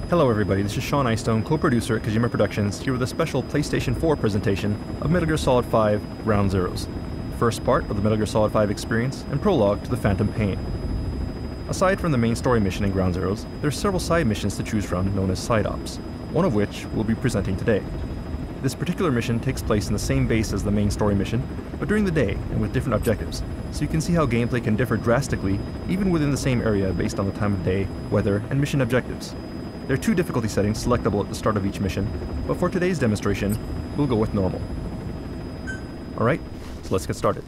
Hello everybody, this is Sean Eystone, co-producer at Kojima Productions, here with a special PlayStation 4 presentation of Metal Gear Solid 5 Ground Zeroes, the first part of the Metal Gear Solid 5 experience and prologue to the Phantom Pain. Aside from the main story mission in Ground Zeroes, there are several side missions to choose from known as side ops, one of which we'll be presenting today. This particular mission takes place in the same base as the main story mission, but during the day and with different objectives, so you can see how gameplay can differ drastically even within the same area based on the time of day, weather, and mission objectives. There are two difficulty settings selectable at the start of each mission, but for today's demonstration, we'll go with normal. Alright, so let's get started.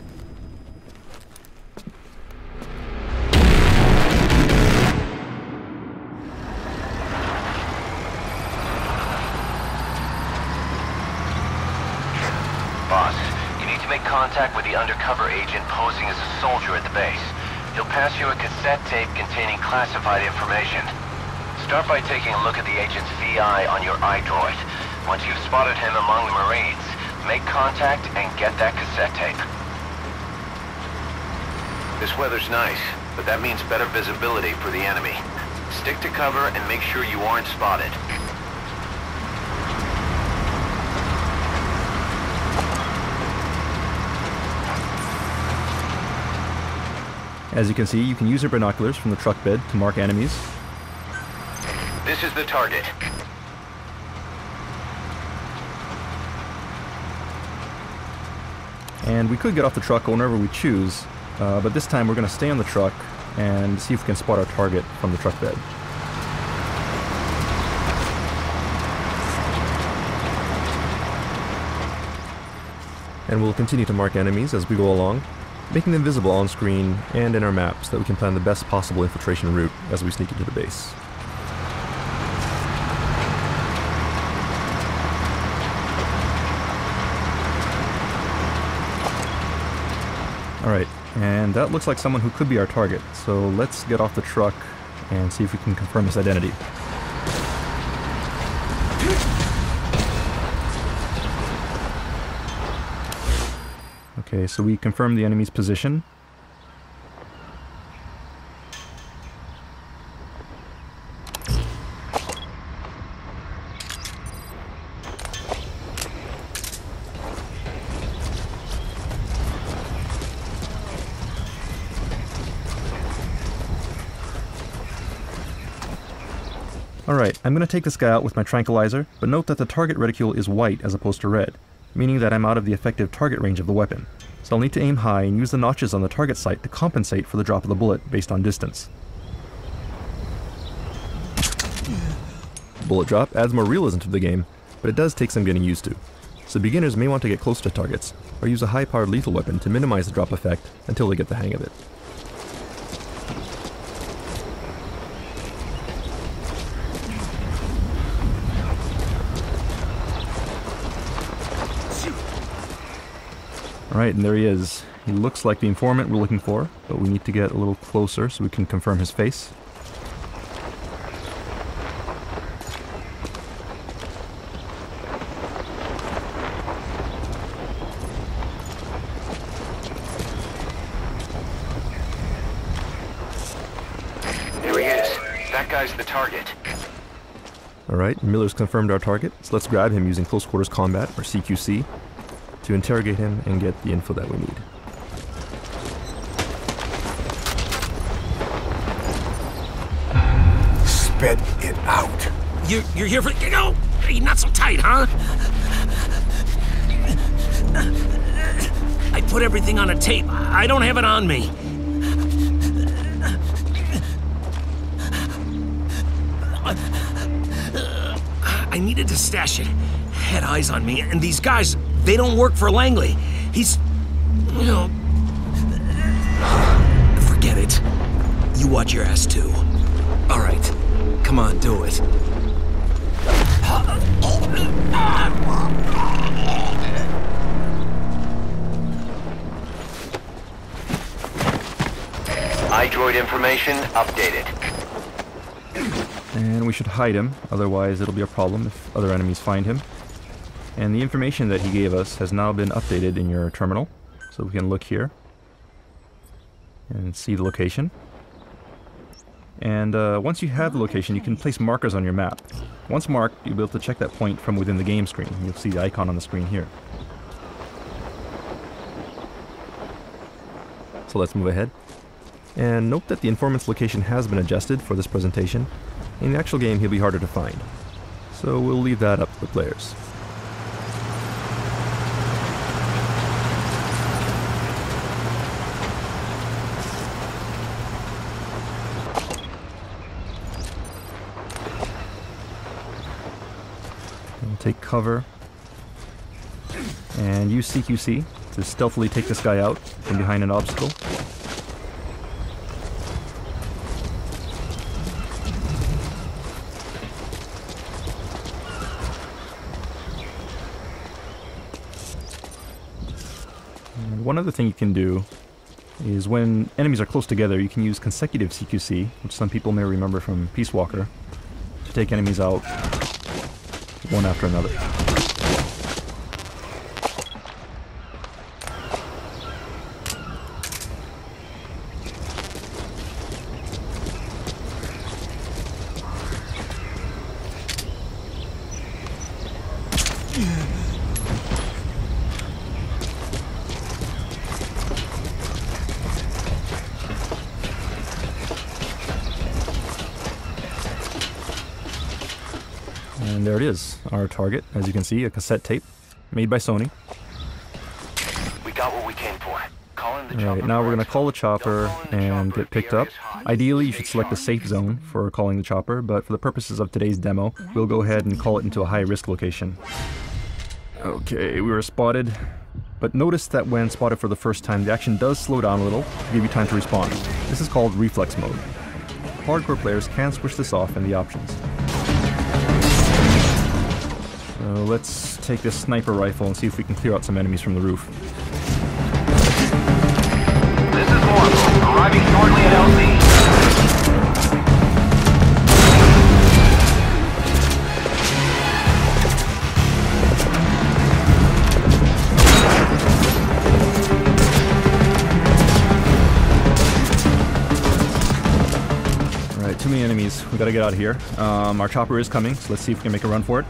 Boss, you need to make contact with the undercover agent posing as a soldier at the base. He'll pass you a cassette tape containing classified information. Start by taking a look at the agent's VI on your iDroid. Once you've spotted him among the Marines, make contact and get that cassette tape. This weather's nice, but that means better visibility for the enemy. Stick to cover and make sure you aren't spotted. As you can see, you can use your binoculars from the truck bed to mark enemies. This is the target. And we could get off the truck whenever we choose, but this time we're going to stay on the truck and see if we can spot our target from the truck bed. And we'll continue to mark enemies as we go along, making them visible on screen and in our map so that we can plan the best possible infiltration route as we sneak into the base. Alright, and that looks like someone who could be our target, so let's get off the truck and see if we can confirm his identity. Okay, so we confirmed the enemy's position. Alright, I'm going to take this guy out with my tranquilizer, but note that the target reticule is white as opposed to red, meaning that I'm out of the effective target range of the weapon. So I'll need to aim high and use the notches on the target sight to compensate for the drop of the bullet based on distance. Bullet drop adds more realism to the game, but it does take some getting used to. So beginners may want to get close to targets, or use a high-powered lethal weapon to minimize the drop effect until they get the hang of it. Alright, and there he is. He looks like the informant we're looking for, but we need to get a little closer so we can confirm his face. There he is. That guy's the target. Alright, Miller's confirmed our target, so let's grab him using close quarters combat, or CQC, to interrogate him and get the info that we need. Spit it out. You're here for... No! Hey, not so tight, huh? I put everything on a tape. I don't have it on me. I needed to stash it. Had eyes on me, and these guys, they don't work for Langley. He's... you know... Forget it. You watch your ass, too. All right. Come on, do it. iDroid information updated. And we should hide him, otherwise it'll be a problem if other enemies find him. And the information that he gave us has now been updated in your terminal, so we can look here and see the location. And once you have the location, you can place markers on your map. Once marked, you'll be able to check that point from within the game screen. You'll see the icon on the screen here. So let's move ahead. And note that the informant's location has been adjusted for this presentation. In the actual game, he'll be harder to find. So we'll leave that up to the players. We'll take cover and use CQC to stealthily take this guy out from behind an obstacle. And one other thing you can do is when enemies are close together, you can use consecutive CQC, which some people may remember from Peace Walker, to take enemies out one after another. And there it is, our target, as you can see, a cassette tape made by Sony. We got what we came for. Alright, now we're going to call the chopper and get picked up. Ideally, you should select a safe zone for calling the chopper, but for the purposes of today's demo, we'll go ahead and call it into a high-risk location. Okay, we were spotted, but notice that when spotted for the first time, the action does slow down a little to give you time to respond. This is called reflex mode. Hardcore players can switch this off in the options. So let's take this sniper rifle and see if we can clear out some enemies from the roof. This is Morph, arriving shortly at LZ. Alright, too many enemies. We gotta get out of here. Our chopper is coming, so let's see if we can make a run for it.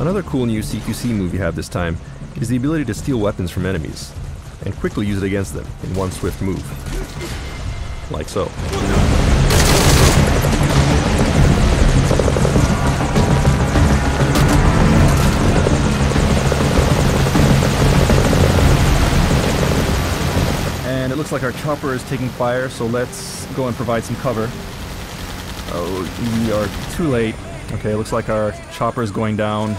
Another cool new CQC move you have this time is the ability to steal weapons from enemies, and quickly use it against them in one swift move. Like so. And it looks like our chopper is taking fire, so let's go and provide some cover. Oh, we are too late. Okay, it looks like our chopper is going down.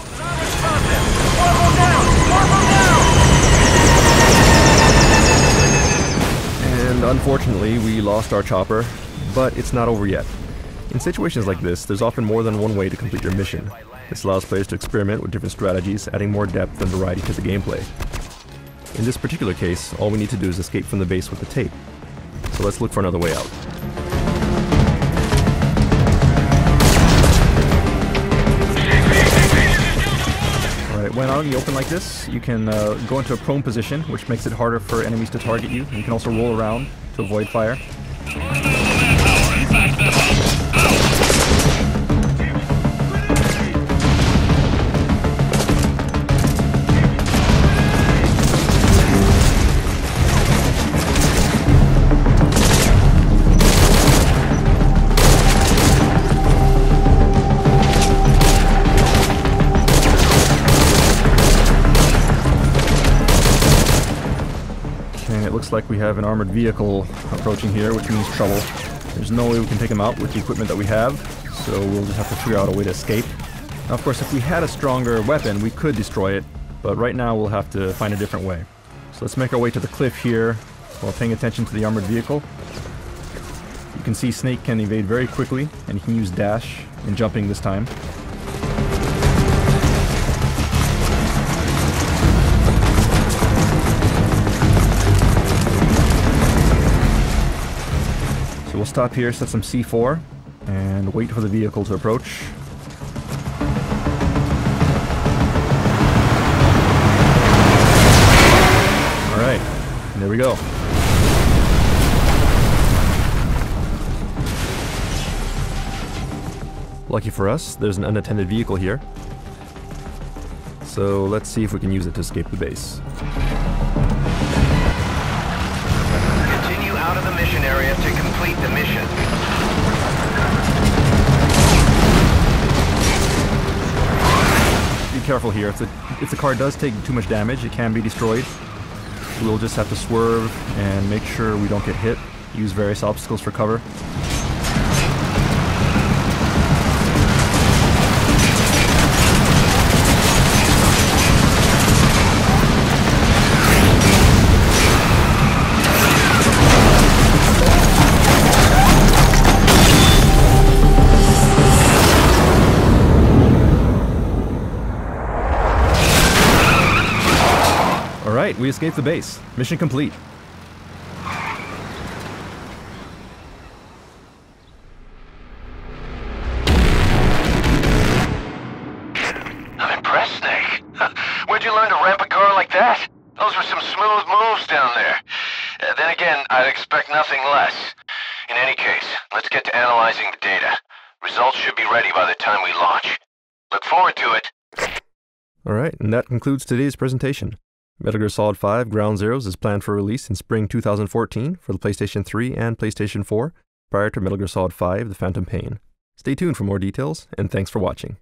And unfortunately, we lost our chopper, but it's not over yet. In situations like this, there's often more than one way to complete your mission. This allows players to experiment with different strategies, adding more depth and variety to the gameplay. In this particular case, all we need to do is escape from the base with the tape. So let's look for another way out. When out in the open like this, you can go into a prone position, which makes it harder for enemies to target you. You can also roll around to avoid fire. Alright, looks like we have an armored vehicle approaching here, which means trouble. There's no way we can take him out with the equipment that we have, so we'll just have to figure out a way to escape. Now, of course, if we had a stronger weapon, we could destroy it, but right now we'll have to find a different way. So let's make our way to the cliff here while paying attention to the armored vehicle. You can see Snake can evade very quickly, and he can use dash and jumping this time. So we'll stop here, set some C4, and wait for the vehicle to approach. Alright, there we go. Lucky for us, there's an unattended vehicle here. So let's see if we can use it to escape the base. Continue out of the mission area to complete the mission. Be careful here. If the car does take too much damage, it can be destroyed. We'll just have to swerve and make sure we don't get hit. Use various obstacles for cover. Alright, we escaped the base. Mission complete. I'm impressed, Snake. Where'd you learn to ramp a car like that? Those were some smooth moves down there. Then again, I'd expect nothing less. In any case, let's get to analyzing the data. Results should be ready by the time we launch. Look forward to it. Alright, and that concludes today's presentation. Metal Gear Solid 5 Ground Zeroes is planned for release in spring 2014 for the PlayStation 3 and PlayStation 4, prior to Metal Gear Solid 5 The Phantom Pain. Stay tuned for more details, and thanks for watching.